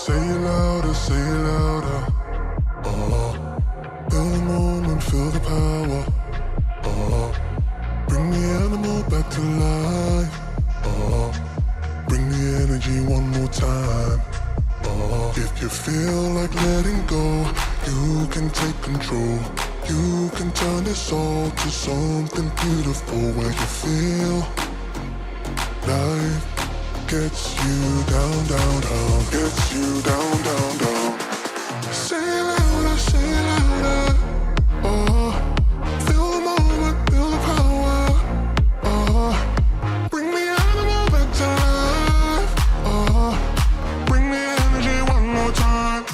Say it louder, say it louder. Feel the moment, feel the power. Bring the animal back to life. Bring the energy one more time. If you feel like letting go, you can take control. You can turn this all to something beautiful, where you feel life gets you down, down, down, gets you down, down, down. Say it louder, say it louder. Feel the moment, feel the power. Bring the animal back to life. Bring the energy one more time.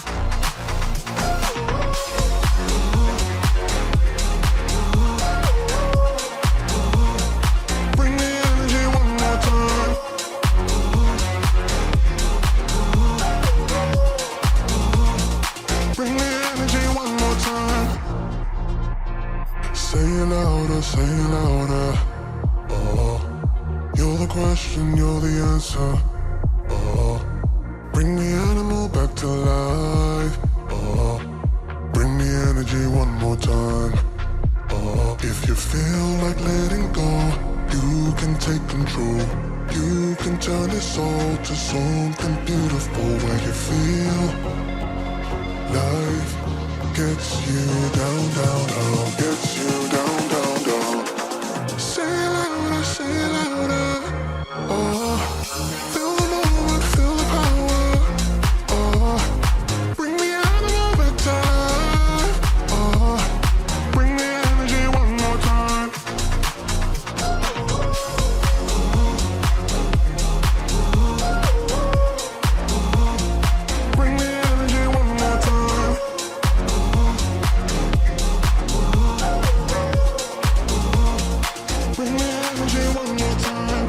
Bring the energy one more time. Bring the energy one more time. Say it louder, say it louder. You're the question, you're the answer. Bring the animal back to life. Bring the energy one more time. If you feel like letting go, you can take control. You can turn this all to something beautiful, where you feel life gets you down, down, down, gets you down, down, down. Say it louder, say it louder. Feel the moment, feel the power. Bring the animal back to life. Bring the energy one more time. Bring the energy one more time. Bring the energy one more time.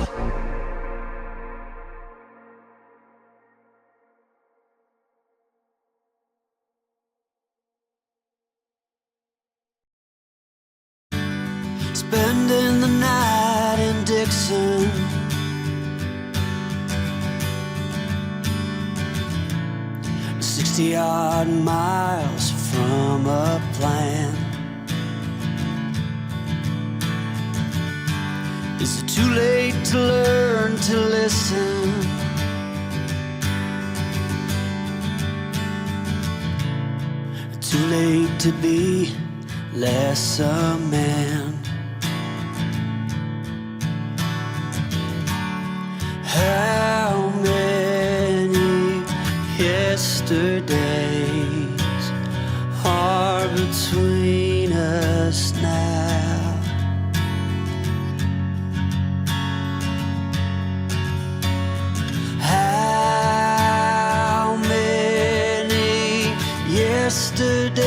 Spending the night in Dixon, 60-odd miles from a plan. Is it too late to learn to listen? Too late to be less a man? How many yesterdays are between us now? How many yesterdays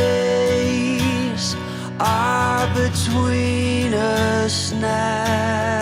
are between us now?